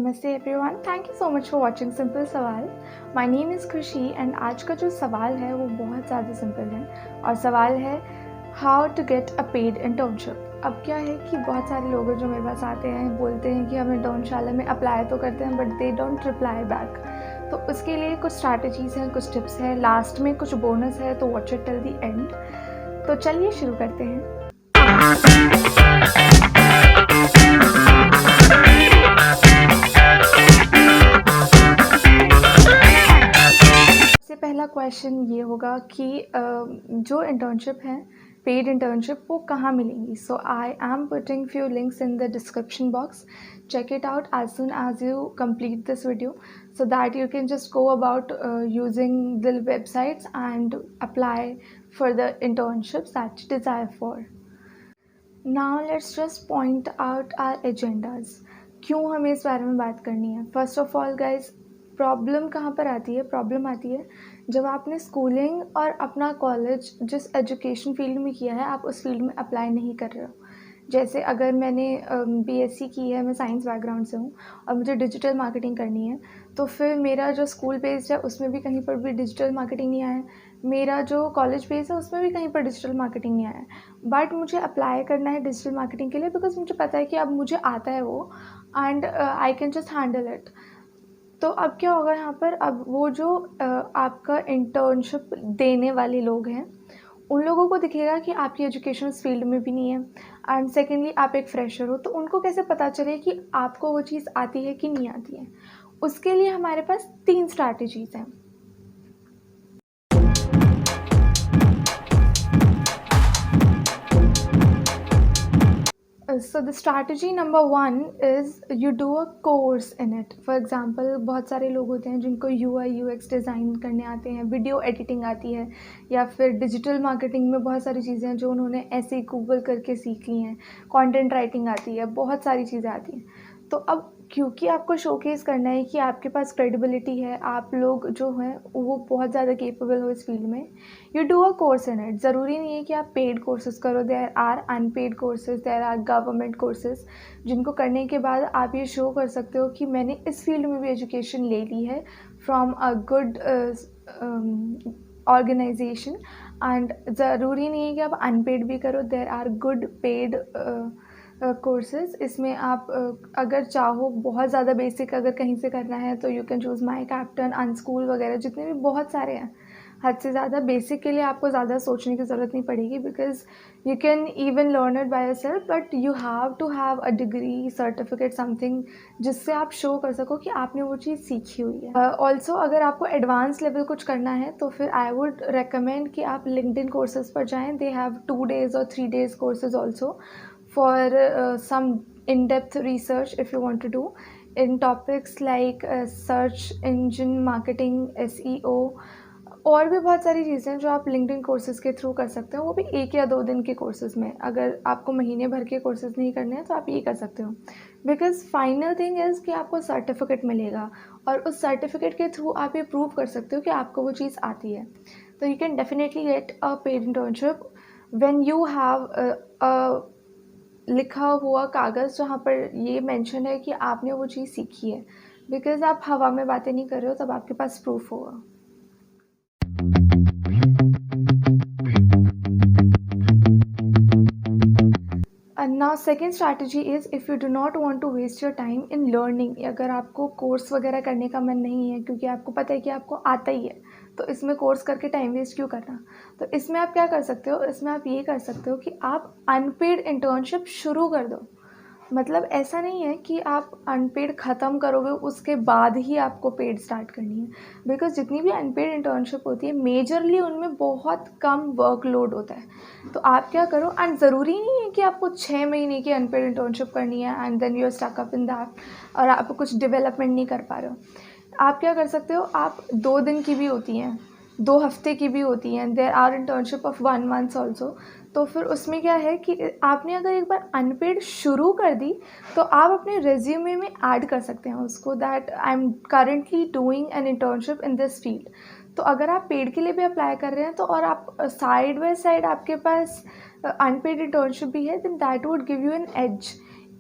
नमस्ते everyone, thank you so much for watching simple सवाल। My name is खुशी and आज का जो सवाल है वो बहुत ज़्यादा सिंपल है और सवाल है how to get a paid internship. अब क्या है कि बहुत सारे लोग हैं जो मेरे पास आते हैं, बोलते हैं कि हम इंटर्नशाला में अप्लाई तो करते हैं but they don't reply back. तो उसके लिए कुछ स्ट्रैटेजीज़ हैं, कुछ टिप्स हैं, लास्ट में कुछ बोनस है, तो watch it till the end. तो चलिए शुरू करते हैं। पहला क्वेश्चन ये होगा कि जो इंटर्नशिप है, पेड इंटर्नशिप, वो कहाँ मिलेंगी। So I am putting few links in the description box. Check it out as soon as you complete this video so that you can just go about using the websites and apply for the internships that you desire for. Now let's just point out our agendas. क्यों हमें इस बारे में बात करनी है। First of all guys, problem कहाँ पर आती है? प्रॉब्लम आती है जब आपने स्कूलिंग और अपना कॉलेज जिस एजुकेशन फील्ड में किया है आप उस फील्ड में अप्लाई नहीं कर रहे हो। जैसे अगर मैंने बीएससी की है, मैं साइंस बैकग्राउंड से हूँ और मुझे डिजिटल मार्केटिंग करनी है, तो फिर मेरा जो स्कूल बेस्ड है उसमें भी कहीं पर भी डिजिटल मार्केटिंग नहीं आया है, मेरा जो कॉलेज बेस है उसमें भी कहीं पर डिजिटल मार्केटिंग नहीं आया है, बट मुझे अप्लाई करना है डिजिटल मार्केटिंग के लिए बिकॉज मुझे पता है कि अब मुझे आता है वो and I can just handle it. तो अब क्या होगा यहाँ पर, अब वो जो आपका इंटर्नशिप देने वाले लोग हैं उन लोगों को दिखेगा कि आपकी एजुकेशन उस फील्ड में भी नहीं है एंड सेकेंडली आप एक फ्रेशर हो, तो उनको कैसे पता चले कि आपको वो चीज़ आती है कि नहीं आती है। उसके लिए हमारे पास 3 स्ट्रैटेजीज़ हैं। So the strategy number 1 is you do a course in it. For example, बहुत सारे लोग होते हैं जिनको UI UX डिज़ाइन करने आते हैं, वीडियो एडिटिंग आती है, या फिर डिजिटल मार्केटिंग में बहुत सारी चीज़ें हैं जो उन्होंने ऐसे ही गूगल करके सीख ली हैं, कंटेंट राइटिंग आती है, बहुत सारी चीज़ें आती हैं। तो अब क्योंकि आपको शोकेस करना है कि आपके पास क्रेडिबिलिटी है, आप लोग जो हैं वो बहुत ज़्यादा केपेबल हो इस फील्ड में, you do a course in it. ज़रूरी नहीं है कि आप पेड कोर्सेज करो, there are unpaid courses, there are government courses जिनको करने के बाद आप ये शो कर सकते हो कि मैंने इस फील्ड में भी एजुकेशन ले ली है from a good organisation. And ज़रूरी नहीं है कि आप अनपेड भी करो, there are good paid courses. इसमें आप अगर चाहो बहुत ज़्यादा बेसिक अगर कहीं से करना है तो you can choose my captain, Unschool वगैरह, जितने भी बहुत सारे हैं। हद से ज़्यादा बेसिक के लिए आपको ज़्यादा सोचने की ज़रूरत नहीं पड़ेगी because you can even learn it by yourself, but you have to have a degree, certificate, something जिससे आप शो कर सको कि आपने वो चीज़ सीखी हुई है। ऑल्सो अगर आपको एडवांस लेवल कुछ करना है तो फिर आई वुड रिकमेंड कि आप लिंक्डइन कोर्सेज पर जाएँ। दे हैव 2 days और 3 days courses also for some in-depth research if you want to do in topics like search engine marketing, SEO, और भी बहुत सारी चीज़ें जो आप लिंक्डइन कोर्सेज के थ्रू कर सकते हो, वो भी 1 या 2 दिन के कोर्सेज में। अगर आपको महीने भर के कोर्सेज नहीं करने हैं तो आप ये कर सकते हो बिकॉज फाइनल थिंग इज़ कि आपको सर्टिफिकेट मिलेगा और उस सर्टिफिकेट के थ्रू आप ये प्रूव कर सकते हो कि आपको वो चीज़ आती है। तो you can definitely get a paid internship when you have लिखा हुआ कागज़ जहाँ पर ये मेंशन है कि आपने वो चीज़ सीखी है, बिकॉज आप हवा में बातें नहीं कर रहे हो, तब आपके पास प्रूफ होगा। Now second strategy is if you do not want to waste your time in learning. अगर आपको कोर्स वगैरह करने का मन नहीं है क्योंकि आपको पता है कि आपको आता ही है, तो इसमें कोर्स करके टाइम वेस्ट क्यों करना। तो इसमें आप क्या कर सकते हो, इसमें आप ये कर सकते हो कि आप अनपेड इंटर्नशिप शुरू कर दो। मतलब ऐसा नहीं है कि आप अनपेड ख़त्म करोगे उसके बाद ही आपको पेड स्टार्ट करनी है, बिकॉज जितनी भी अनपेड इंटर्नशिप होती है मेजरली उनमें बहुत कम वर्कलोड होता है। तो आप क्या करो, एंड ज़रूरी नहीं है कि आपको 6 महीने की अनपेड इंटर्नशिप करनी है and then you are stuck up in that और आप कुछ डेवलपमेंट नहीं कर पा रहे हो। आप क्या कर सकते हो, आप 2 दिन की भी होती हैं, 2 हफ्ते की भी होती हैं, there are internship of 1 month also. तो फिर उसमें क्या है कि आपने अगर एक बार अनपेड शुरू कर दी तो आप अपने रेज्यूमे में ऐड कर सकते हैं उसको, that I am currently doing an internship in this field. तो अगर आप पेड के लिए भी अप्लाई कर रहे हैं तो और आप साइड बाय साइड आपके पास अनपेड इंटर्नशिप भी है, then that would give you an edge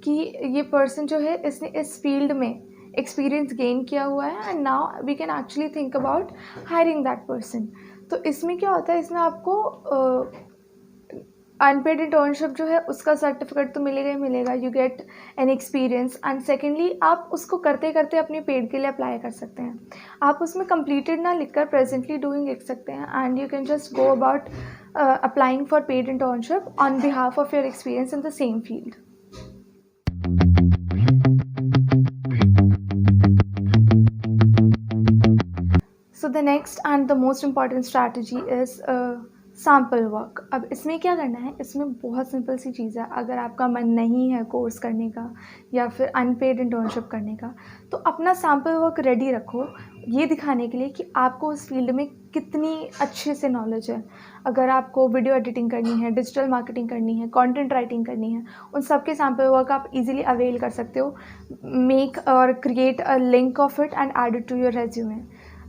कि ये पर्सन जो है इसने इस फील्ड में एक्सपीरियंस गेन किया हुआ है and now we can actually think about hiring that person. तो इसमें क्या होता है, इसमें आपको अनपेड इंटर्नशिप जो है उसका सर्टिफिकेट तो मिलेगा ही मिलेगा, you get an experience, and secondly आप उसको करते करते अपनी पेड के लिए अप्लाई कर सकते हैं। आप उसमें कंप्लीटेड ना लिखकर प्रेजेंटली डूइंग लिख सकते हैं and you can just go about applying for paid internship on behalf of your experience in the same field. So the next and the most important strategy is sample work. अब इसमें क्या करना है, इसमें बहुत सिंपल सी चीज़ है। अगर आपका मन नहीं है कोर्स करने का या फिर अनपेड इंटर्नशिप करने का, तो अपना सैम्पल वर्क रेडी रखो, ये दिखाने के लिए कि आपको उस फील्ड में कितनी अच्छे से नॉलेज है। अगर आपको वीडियो एडिटिंग करनी है, डिजिटल मार्केटिंग करनी है, कंटेंट राइटिंग करनी है, उन सब के सैम्पल वर्क आप इजीली अवेल कर सकते हो। मेक और create a link of it and add it to your resume.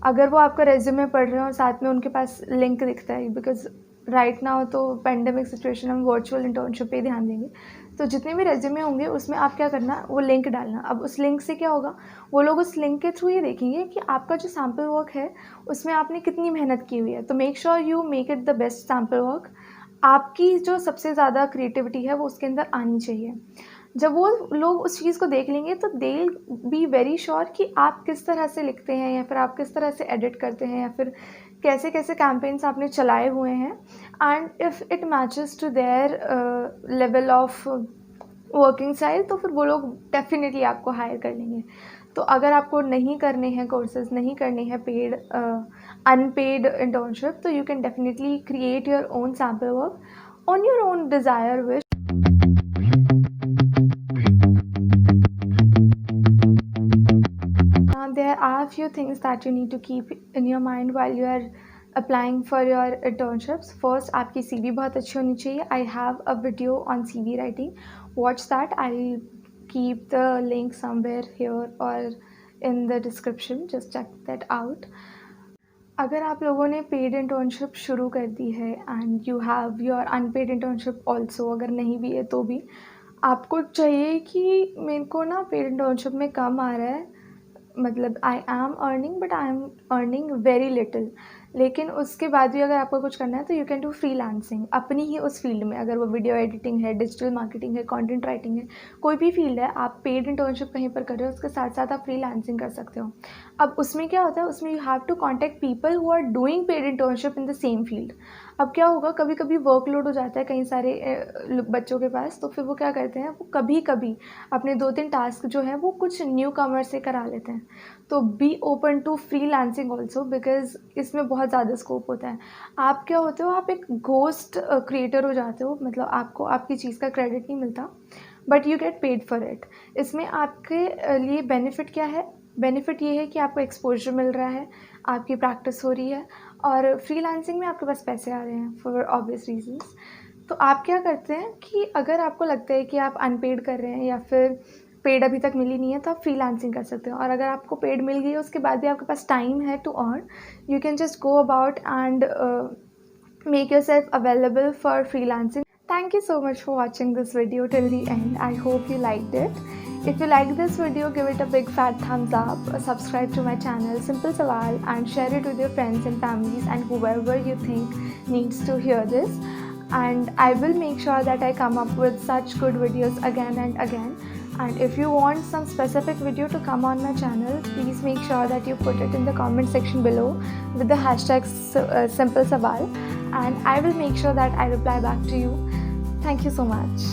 अगर वो आपका रेज्यूमे पढ़ रहे हैं और साथ में उनके पास लिंक दिखता है, बिकॉज राइट नाउ तो पेंडेमिक सिचुएशन में वर्चुअल इंटर्नशिप पे ध्यान देंगे, तो जितने भी रेज्यूमे होंगे उसमें आप क्या करना, वो लिंक डालना। अब उस लिंक से क्या होगा, वो लोग उस लिंक के थ्रू ये देखेंगे कि आपका जो सैम्पल वर्क है उसमें आपने कितनी मेहनत की हुई है। तो make sure you make it the best sample work. आपकी जो सबसे ज़्यादा क्रिएटिविटी है वो उसके अंदर आनी चाहिए। जब वो लोग उस चीज़ को देख लेंगे तो they will be very sure कि आप किस तरह से लिखते हैं या फिर आप किस तरह से एडिट करते हैं या फिर कैसे कैसे कैंपेन्स आपने चलाए हुए हैं, and if it matches to their level of working style, तो फिर वो लोग डेफिनेटली आपको हायर कर लेंगे। तो अगर आपको नहीं करने हैं कोर्सेज, नहीं करने हैं पेड अनपेड इंटर्नशिप, तो you can definitely create your own sample work on your own desire wish. There are a few things that you need to keep in your mind while you are applying for your internships. First, आपकी CV बहुत अच्छी होनी चाहिए. I have a video on CV writing. Watch that. I'll keep the link somewhere here or in the description. Just check that out. अगर आप लोगों ने paid internship शुरू कर दी है and you have your unpaid internship also, अगर नहीं भी है तो भी आपको चाहिए कि मेरे को ना पेड इंटर्नशिप में कम आ रहा है, मतलब I am earning but I am earning very little, लेकिन उसके बाद भी अगर आपको कुछ करना है तो यू कैन डू फ्रीलांसिंग अपनी ही उस फील्ड में। अगर वो वीडियो एडिटिंग है, डिजिटल मार्केटिंग है, कंटेंट राइटिंग है, कोई भी फील्ड है, आप पेड इंटर्नशिप कहीं पर कर रहे हो उसके साथ साथ आप फ्रीलांसिंग कर सकते हो। अब उसमें क्या होता है, उसमें you have to contact people who are doing paid internship in the same field. अब क्या होगा, कभी कभी वर्कलोड हो जाता है कई सारे बच्चों के पास, तो फिर वो क्या करते हैं, वो कभी कभी अपने 2-3 टास्क जो है वो कुछ न्यू कमर से करा लेते हैं। तो be open to freelancing also, because इसमें बहुत ज़्यादा स्कोप होता है। आप क्या होते हो, आप एक घोस्ट क्रिएटर हो जाते हो, मतलब आपको आपकी चीज़ का क्रेडिट नहीं मिलता but you get paid for it. इसमें आपके लिए बेनिफिट क्या है, बेनिफिट ये है कि आपको एक्सपोजर मिल रहा है, आपकी प्रैक्टिस हो रही है, और फ्रीलांसिंग में आपके पास पैसे आ रहे हैं फॉर ऑब्वियस रीजंस। तो आप क्या करते हैं कि अगर आपको लगता है कि आप अनपेड कर रहे हैं या फिर पेड अभी तक मिली नहीं है, तो आप फ्रीलांसिंग कर सकते हो। और अगर आपको पेड मिल गई है उसके बाद भी आपके पास टाइम है to earn, you can just go about and make yourself available for freelancing. Thank you so much for watching this video till the end. I hope you liked it. If you liked this video, give it a big fat thumbs up, subscribe to my channel Simple Sawal, and share it with your friends and families and whoever you think needs to hear this. And I will make sure that I come up with such good videos again and again. And if you want some specific video to come on my channel, please make sure that you put it in the comment section below with the hashtag Simple Sawal, and I will make sure that I reply back to you. Thank you so much.